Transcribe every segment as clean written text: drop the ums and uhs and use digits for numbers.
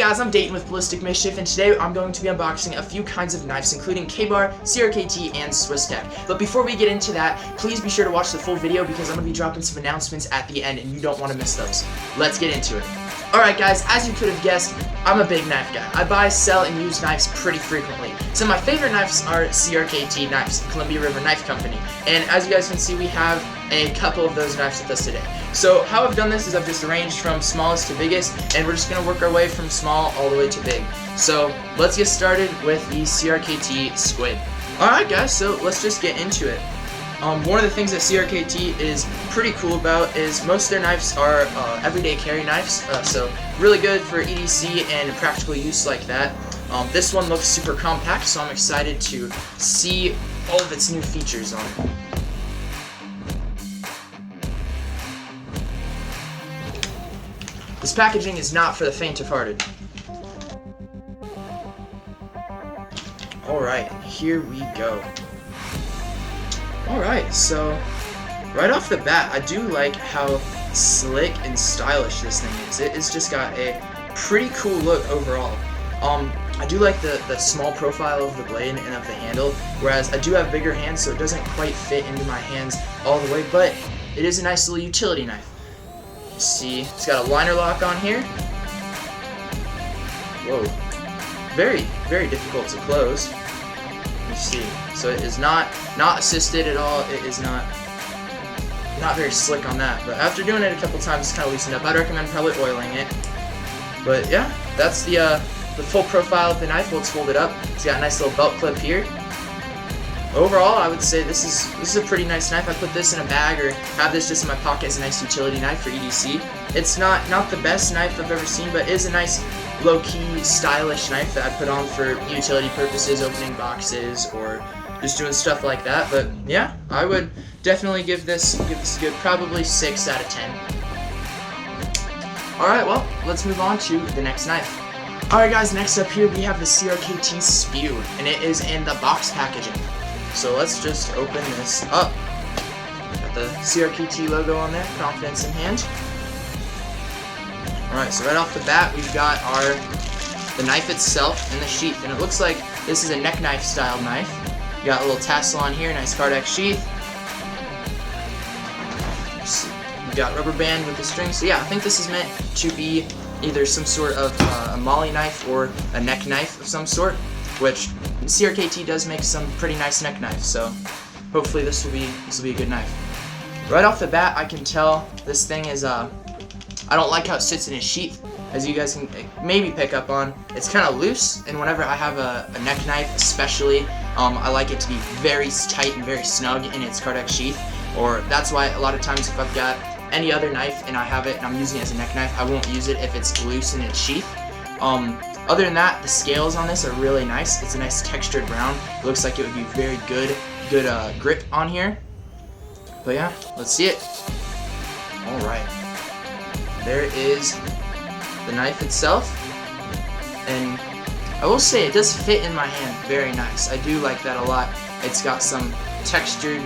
guys, I'm Dayton with Ballistic Mischief, and today I'm going to be unboxing a few kinds of knives, including KABAR, CRKT, and Swiss Tech. But before we get into that, please be sure to watch the full video because I'm going to be dropping some announcements at the end, and you don't want to miss those. Let's get into it. Alright guys, as you could have guessed, I'm a big knife guy. I buy, sell, and use knives pretty frequently. Some of my favorite knives are CRKT knives, Columbia River Knife Company. And as you guys can see, we have a couple of those knives with us today. So how I've done this is I've just arranged from smallest to biggest, and we're just going to work our way from small all the way to big. So let's get started with the CRKT Squid. Alright guys, so let's just get into it. One of the things that CRKT is pretty cool about is most of their knives are everyday carry knives, so really good for EDC and practical use like that. This one looks super compact, so I'm excited to see all of its new features on it. This packaging is not for the faint of hearted. Alright, here we go. Alright, so right off the bat, I do like how slick and stylish this thing is. It's just got a pretty cool look overall. I do like the small profile of the blade and of the handle, whereas I do have bigger hands, so it doesn't quite fit into my hands all the way, but it is a nice little utility knife. See, it's got a liner lock on here. Whoa. Very, very difficult to close. You see, so it is not assisted at all. It is not very slick on that, but after doing it a couple times, it's kind of loosened up. I'd recommend probably oiling it. But yeah, that's the full profile of the knife. Well, it's folded up. It's got a nice little belt clip here. Overall, I would say this is a pretty nice knife. I put this in a bag or have this just in my pocket as a nice utility knife for EDC. It's not the best knife I've ever seen, but it is a nice low-key, stylish knife that I put on for utility purposes, opening boxes or just doing stuff like that. But yeah, I would definitely give this a good probably 6 out of 10. Alright, well, let's move on to the next knife. Alright guys, next up here we have the CRKT Spew, and it is in the box packaging. So let's just open this up. Got the CRKT logo on there, confidence in hand. Alright, so right off the bat we've got the knife itself and the sheath, and it looks like this is a neck knife style knife. You got a little tassel on here, nice Cardex sheath. You've got rubber band with the string, so yeah, I think this is meant to be either some sort of a molly knife or a neck knife of some sort, which CRKT does make some pretty nice neck knives, so hopefully this will be a good knife. Right off the bat, I can tell this thing is I don't like how it sits in its sheath. As you guys can maybe pick up on, it's kind of loose, and whenever I have a neck knife especially, I like it to be very tight and very snug in its Cardex sheath, or that's why a lot of times if I've got any other knife and I have it and I'm using it as a neck knife, I won't use it if it's loose in its sheath. Other than that, the scales on this are really nice. It's a nice textured brown. It looks like it would be very good grip on here. But yeah, let's see it. Alright. There is the knife itself. And I will say it does fit in my hand very nice. I do like that a lot. It's got some textured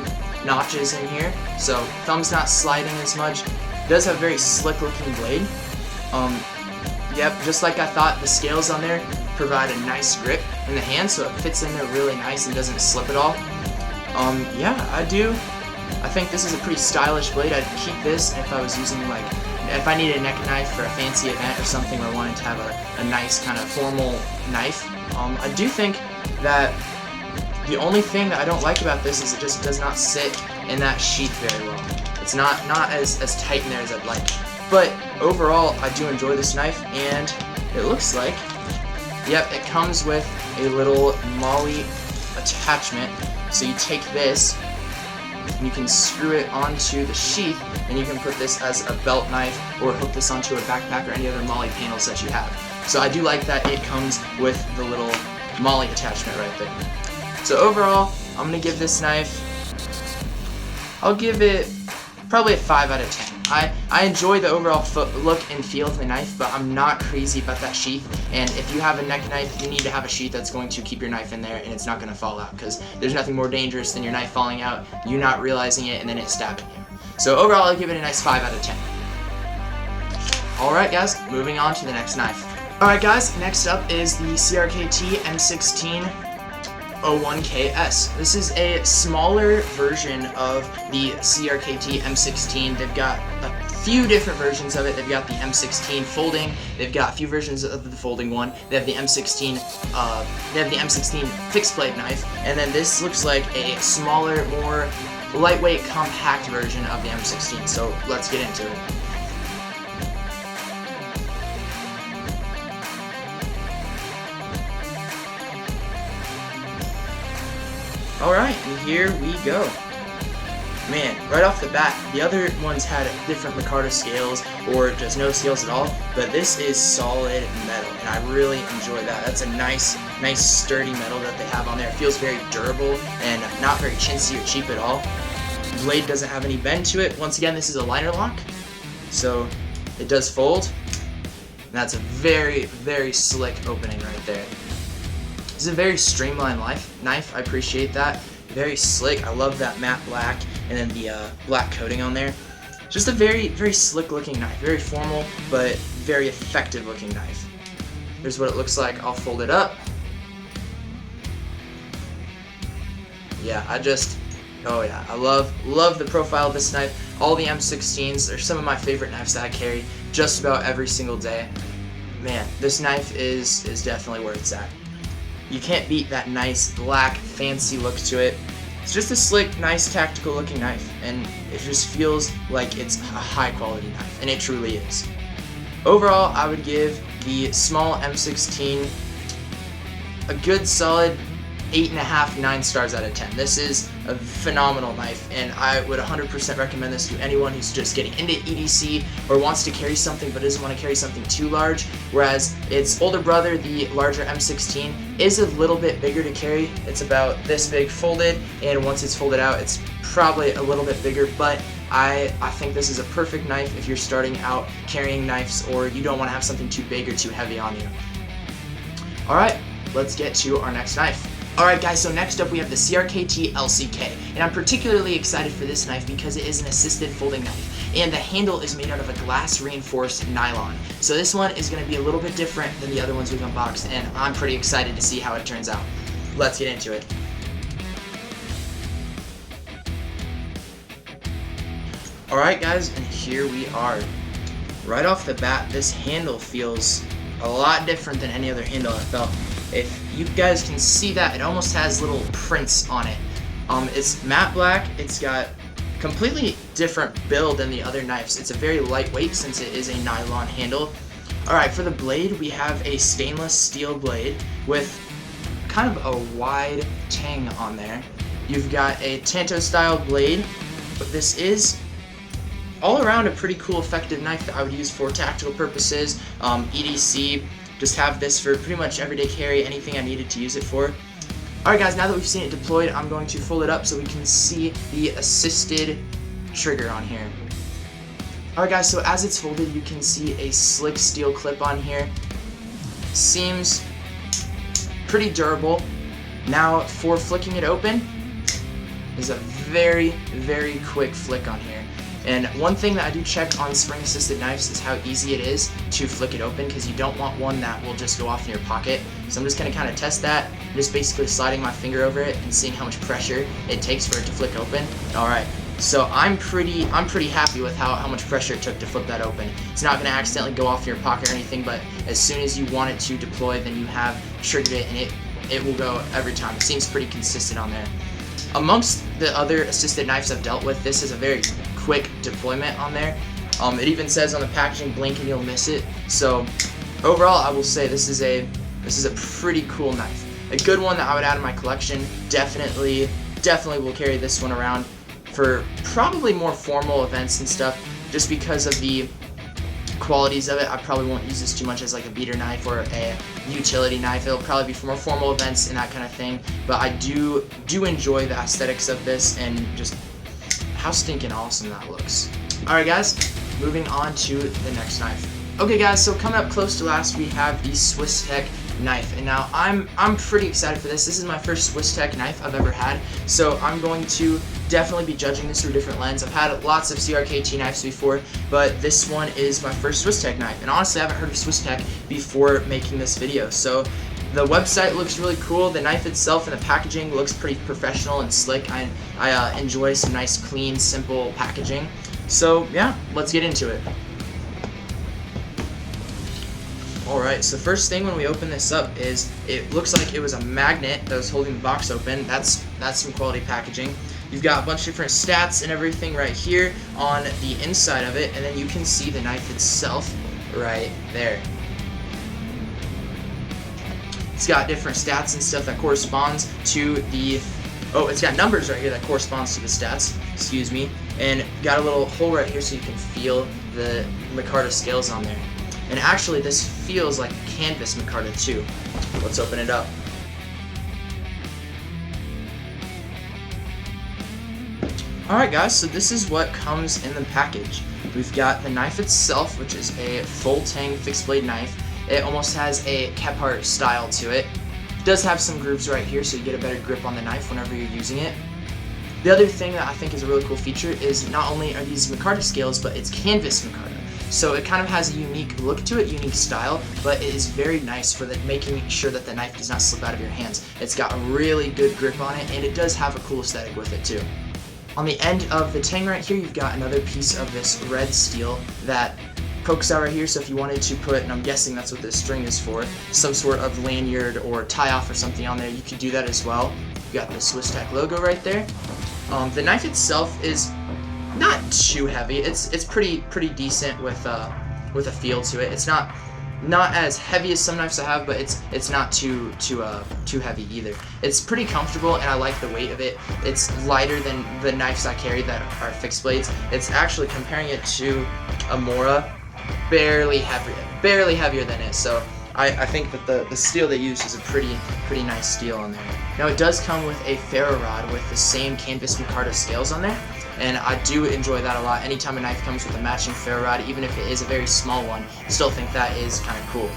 notches in here, so thumb's not sliding as much. It does have a very slick looking blade. Yep, just like I thought, the scales on there provide a nice grip in the hand, so it fits in there really nice and doesn't slip at all. Yeah, I think this is a pretty stylish blade. I'd keep this if I was using, like, if I needed a neck knife for a fancy event or something, or I wanted to have a nice kind of formal knife. I do think that the only thing that I don't like about this is it just does not sit in that sheath very well. It's not as tight in there as I'd like. But overall, I do enjoy this knife, and it looks like, yep, it comes with a little molly attachment. So you take this, and you can screw it onto the sheath, and you can put this as a belt knife, or hook this onto a backpack or any other molly panels that you have. So I do like that it comes with the little molly attachment right there. So overall, I'm going to give this knife, I'll give it probably a 5 out of 10. I enjoy the overall look and feel of the knife, but I'm not crazy about that sheath, and if you have a neck knife, you need to have a sheath that's going to keep your knife in there and it's not going to fall out, because there's nothing more dangerous than your knife falling out, you not realizing it, and then it stabbing you. So overall, I'll give it a nice 5 out of 10. Alright guys, moving on to the next knife. Alright guys, next up is the CRKT M16 01KS. This is a smaller version of the CRKT M16. They've got a few different versions of it. They've got the M16 folding. They've got a few versions of the folding one. They have the M16. They have the M16 fixed blade knife, and then this looks like a smaller, more lightweight, compact version of the M16. So let's get into it. Alright, and here we go. Man, right off the bat, the other ones had different micarta scales or just no scales at all, but this is solid metal, and I really enjoy that. That's a nice sturdy metal that they have on there. It feels very durable and not very chintzy or cheap at all. The blade doesn't have any bend to it. Once again, this is a liner lock, so it does fold. And that's a very, very slick opening right there. This is a very streamlined knife. I appreciate that. Very slick. I love that matte black and then the black coating on there. Just a very, very slick looking knife. Very formal, but very effective looking knife. Here's what it looks like. I'll fold it up. Yeah, oh yeah, I love the profile of this knife. All the M16s are some of my favorite knives that I carry just about every single day. Man, this knife is definitely where it's at. You can't beat that nice, black, fancy look to it. It's just a slick, nice, tactical looking knife, and it just feels like it's a high quality knife, and it truly is. Overall, I would give the small M16 a good solid 8.5, 9 stars out of 10. This is a phenomenal knife, and I would 100% recommend this to anyone who's just getting into EDC or wants to carry something but doesn't want to carry something too large, whereas its older brother, the larger M16, is a little bit bigger to carry. It's about this big folded, and once it's folded out, it's probably a little bit bigger, but I think this is a perfect knife if you're starting out carrying knives or you don't want to have something too big or too heavy on you. Alright, let's get to our next knife. Alright guys, so next up we have the CRKT LCK, and I'm particularly excited for this knife because it is an assisted folding knife, and the handle is made out of a glass reinforced nylon. So this one is going to be a little bit different than the other ones we've unboxed, and I'm pretty excited to see how it turns out. Let's get into it. Alright guys, and here we are. Right off the bat, this handle feels a lot different than any other handle I've felt. If you guys can see that, it almost has little prints on it. It's matte black. It's got completely different build than the other knives. It's a very lightweight since it is a nylon handle. Alright, for the blade, we have a stainless steel blade with kind of a wide tang on there. You've got a Tanto style blade, but this is all around a pretty cool, effective knife that I would use for tactical purposes, EDC. Just have this for pretty much everyday carry, anything I needed to use it for. Alright guys, now that we've seen it deployed, I'm going to fold it up so we can see the assisted trigger on here. Alright guys, so as it's folded, you can see a slick steel clip on here. Seems pretty durable. Now for flicking it open, is a very, very quick flick on here. And one thing that I do check on spring assisted knives is how easy it is to flick it open, because you don't want one that will just go off in your pocket. So I'm just going to kind of test that, just basically sliding my finger over it and seeing how much pressure it takes for it to flick open. Alright, so I'm pretty happy with how much pressure it took to flip that open. It's not going to accidentally go off in your pocket or anything, but as soon as you want it to deploy, then you have triggered it, and it will go every time. It seems pretty consistent on there. Amongst the other assisted knives I've dealt with, this is a very quick deployment on there. It even says on the packaging, blink and you'll miss it. So overall, I will say this is a pretty cool knife. A good one that I would add to my collection. Definitely will carry this one around for probably more formal events and stuff, just because of the qualities of it. I probably won't use this too much as like a beater knife or a utility knife. It'll probably be for more formal events and that kind of thing, but I do enjoy the aesthetics of this and just how stinking awesome that looks. Alright guys, moving on to the next knife. Okay guys, so coming up close to last, we have the Swiss Tech knife, and now I'm pretty excited for this. This is my first Swiss Tech knife I've ever had, so I'm going to definitely be judging this through a different lens. I've had lots of CRKT knives before, but this one is my first Swiss Tech knife, and honestly I haven't heard of Swiss Tech before making this video. So the website looks really cool. The knife itself and the packaging looks pretty professional and slick. I enjoy some nice, clean, simple packaging. So yeah, let's get into it. Alright, so first thing when we open this up is it looks like it was a magnet that was holding the box open. That's some quality packaging. You've got a bunch of different stats and everything right here on the inside of it, and then you can see the knife itself right there. It's got different stats and stuff that corresponds to the, it's got numbers right here that corresponds to the stats, excuse me, and got a little hole right here so you can feel the micarta scales on there. And actually this feels like canvas micarta too. Let's open it up. Alright guys, so this is what comes in the package. We've got the knife itself, which is a full tang fixed blade knife. It almost has a KABAR style to it. It does have some grooves right here so you get a better grip on the knife whenever you're using it. The other thing that I think is a really cool feature is not only are these micarta scales, but it's canvas micarta. So it kind of has a unique look to it, unique style, but it is very nice for making sure that the knife does not slip out of your hands. It's got a really good grip on it, and it does have a cool aesthetic with it too. On the end of the tang right here, you've got another piece of this red steel that pokes out right here, so if you wanted to put, and I'm guessing that's what this string is for, some sort of lanyard or tie-off or something on there, you could do that as well. You've got the Swiss Tech logo right there. The knife itself is not too heavy. It's pretty decent with a feel to it. It's not as heavy as some knives I have, but it's not too heavy either. It's pretty comfortable, and I like the weight of it. It's lighter than the knives I carry that are fixed blades. It's actually, comparing it to a Mora, barely heavier than it. So I think that the steel they used is a pretty nice steel on there. Now it does come with a ferro rod with the same canvas micarta scales on there, and I do enjoy that a lot. Anytime a knife comes with a matching ferro rod, even if it is a very small one, I still think that is kind of cool.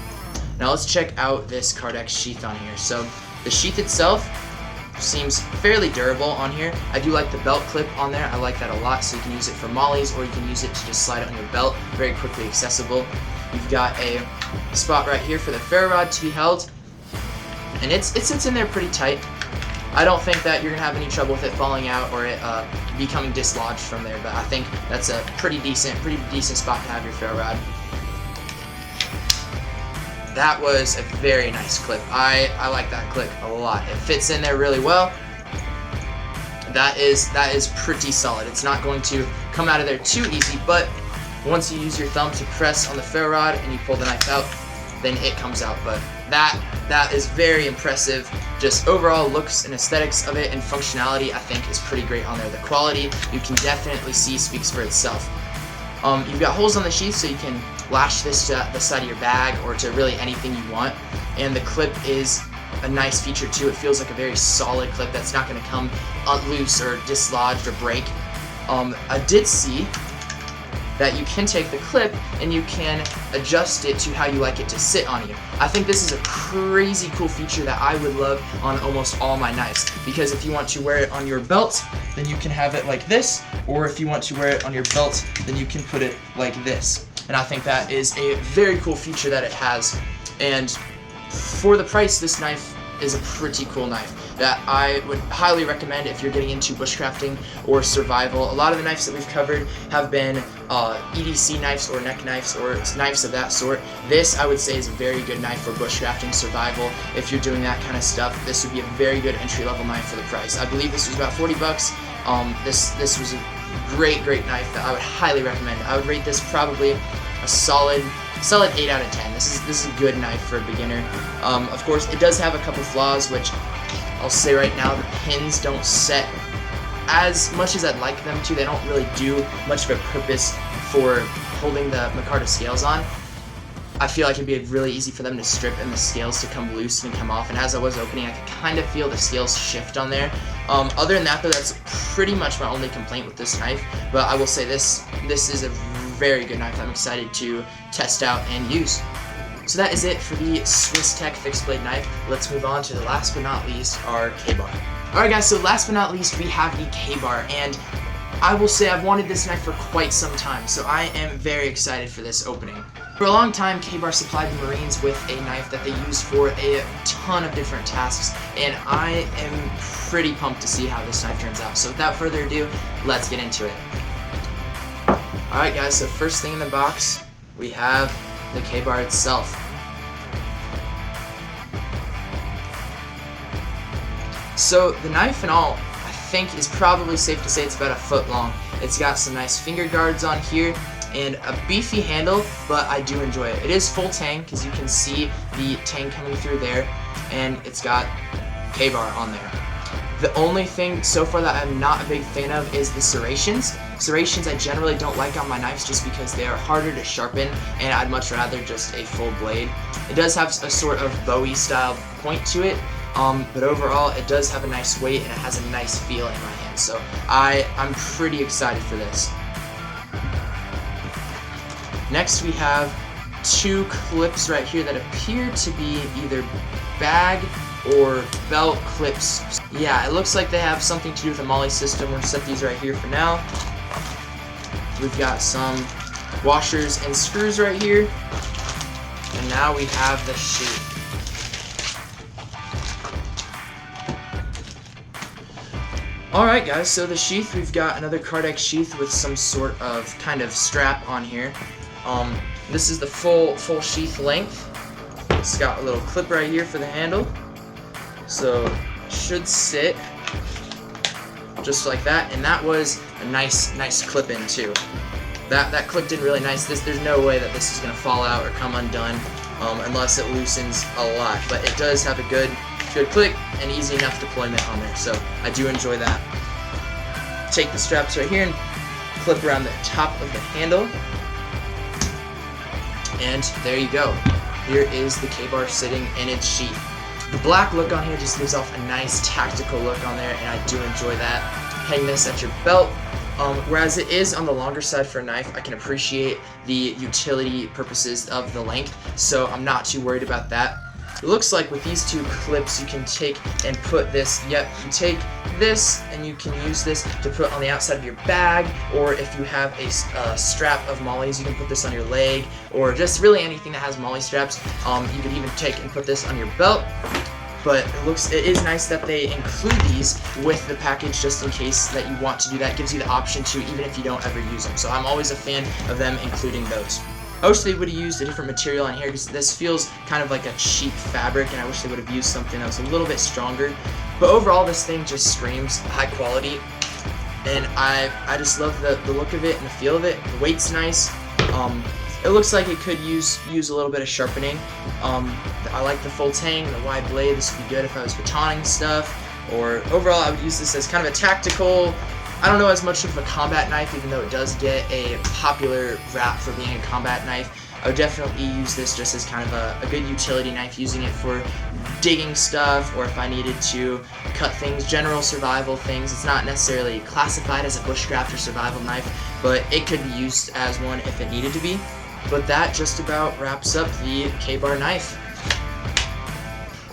Now let's check out this Cardex sheath on here. So the sheath itself seems fairly durable on here. I do like the belt clip on there. I like that a lot, so you can use it for mollies, or you can use it to just slide it on your belt. Very quickly accessible. You've got a spot right here for the ferro rod to be held, and it sits in there pretty tight. I don't think that you're gonna have any trouble with it falling out or it becoming dislodged from there, but I think that's a pretty decent spot to have your ferro rod. That was a very nice clip. I like that clip a lot. It fits in there really well. That is pretty solid. It's not going to come out of there too easy, but once you use your thumb to press on the ferro rod and you pull the knife out, then it comes out. But that is very impressive. Just overall looks and aesthetics of it and functionality, I think, is pretty great on there. The quality, you can definitely see, speaks for itself. You've got holes on the sheath so you can lash this to the side of your bag or to really anything you want. And the clip is a nice feature too. It feels like a very solid clip that's not going to come loose or dislodged or break. I did see that you can take the clip and you can adjust it to how you like it to sit on you. I think this is a crazy cool feature that I would love on almost all my knives, because if you want to wear it on your belt, then you can have it like this, or if you want to wear it on your belt, then you can put it like this. And I think that is a very cool feature that it has, and for the price, this knife is a pretty cool knife that I would highly recommend if you're getting into bushcrafting or survival. A lot of the knives that we've covered have been EDC knives or neck knives or knives of that sort. This, I would say, is a very good knife for bushcrafting, survival. If you're doing that kind of stuff, this would be a very good entry-level knife for the price. I believe this was about 40 bucks. This was a great knife that I would highly recommend. I would rate this probably a solid 8 out of 10. This is a good knife for a beginner. Of course, it does have a couple flaws, which I'll say right now, the pins don't set as much as I'd like them to. They don't really do much of a purpose for holding the micarta scales on. I feel like it'd be really easy for them to strip and the scales to come loose and come off, and as I was opening, I could kind of feel the scales shift on there. Other than that, though, that's pretty much my only complaint with this knife, but I will say this is a very good knife I'm excited to test out and use. So that is it for the Swiss Tech fixed blade knife. Let's move on to the last but not least, our KABAR. Alright guys, so last but not least we have the KABAR, and I will say I've wanted this knife for quite some time, so I am very excited for this opening. For a long time, KABAR supplied the Marines with a knife that they use for a ton of different tasks, and I am pretty pumped to see how this knife turns out. So without further ado, let's get into it. Alright guys, so first thing in the box, we have the KABAR itself. So the knife in all, I think is probably safe to say it's about a foot long. It's got some nice finger guards on here and a beefy handle, but I do enjoy it. It is full tang, because you can see the tang coming through there, and it's got KABAR on there. The only thing so far that I'm not a big fan of is the serrations. Serrations I generally don't like on my knives just because they are harder to sharpen, and I'd much rather just a full blade. It does have a sort of Bowie style point to it, but overall it does have a nice weight and it has a nice feel in my hand, so I'm pretty excited for this. Next we have two clips right here that appear to be either bag or belt clips. Yeah, it looks like they have something to do with the MOLLE system. We're going to set these right here for now. We've got some washers and screws right here, and now we have the sheath. Alright guys, so the sheath, we've got another Cardex sheath with some sort of kind of strap on here. This is the full sheath length. It's got a little clip right here for the handle, so it should sit just like that, and that was a nice clip in too. That clipped in really nice. There's no way that this is going to fall out or come undone unless it loosens a lot, but it does have a good click and easy enough deployment on there, so I do enjoy that. Take the straps right here and clip around the top of the handle, and there you go. Here is the KABAR sitting in its sheath. The black look on here just gives off a nice tactical look on there, and I do enjoy that. Hang this at your belt. Whereas it is on the longer side for a knife, I can appreciate the utility purposes of the length, so I'm not too worried about that. It looks like with these two clips you can take and put this, you take this and you can use this to put on the outside of your bag, or if you have a strap of MOLLEs, you can put this on your leg, or just really anything that has MOLLE straps. You could even take and put this on your belt. But it is nice that they include these with the package just in case that you want to do that. It gives you the option to, even if you don't ever use them. So I'm always a fan of them including those. I wish they would have used a different material on here, because this feels kind of like a cheap fabric, and I wish they would have used something that was a little bit stronger. But overall, this thing just screams high quality, and I just love the look of it and the feel of it. The weight's nice. It looks like it could use a little bit of sharpening. I like the full tang, the wide blade. This would be good if I was batoning stuff, or overall I would use this as kind of a tactical, I don't know as much of a combat knife, even though it does get a popular rap for being a combat knife. I would definitely use this just as kind of a good utility knife, using it for digging stuff, or if I needed to cut things, general survival things. It's not necessarily classified as a bushcraft or survival knife, but it could be used as one if it needed to be. But that just about wraps up the KABAR knife.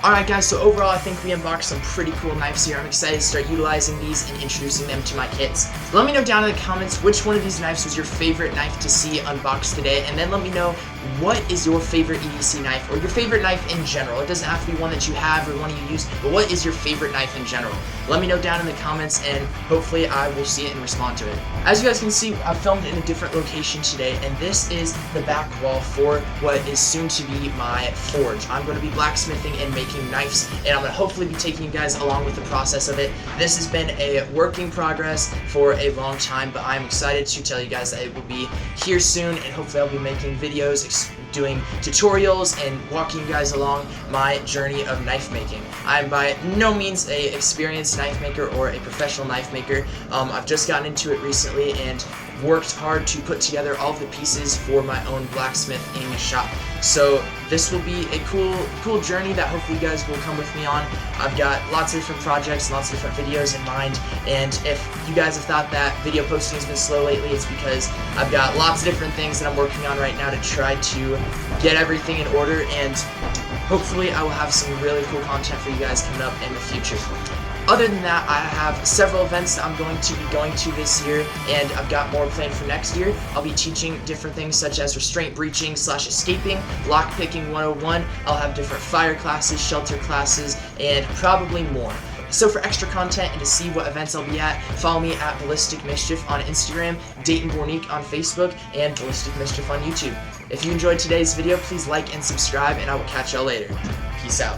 Alright guys, so overall I think we unboxed some pretty cool knives here. I'm excited to start utilizing these and introducing them to my kits. Let me know down in the comments which one of these knives was your favorite knife to see unboxed today, and then let me know what is your favorite EDC knife, or your favorite knife in general. It doesn't have to be one that you have or one you use, but what is your favorite knife in general? Let me know down in the comments, and hopefully I will see it and respond to it. As you guys can see, I filmed in a different location today, and this is the back wall for what is soon to be my forge. I'm going to be blacksmithing and making knives, and I'm going to hopefully be taking you guys along with the process of it. This has been a work in progress for a long time, but I'm excited to tell you guys that it will be here soon, and hopefully I'll be making videos, doing tutorials, and walking you guys along my journey of knife making. I'm by no means a experienced knife maker or a professional knife maker. I've just gotten into it recently and worked hard to put together all of the pieces for my own blacksmithing shop. So this will be a cool journey that hopefully you guys will come with me on. I've got lots of different projects, lots of different videos in mind, and if you guys have thought that video posting has been slow lately, it's because I've got lots of different things that I'm working on right now to try to get everything in order, and hopefully I will have some really cool content for you guys coming up in the future. Other than that, I have several events that I'm going to be going to this year, and I've got more planned for next year. I'll be teaching different things such as restraint breaching / escaping, lockpicking 101. I'll have different fire classes, shelter classes, and probably more. So for extra content and to see what events I'll be at, follow me at Ballistic Mischief on Instagram, Dayton Bornique on Facebook, and Ballistic Mischief on YouTube. If you enjoyed today's video, please like and subscribe, and I will catch y'all later. Peace out.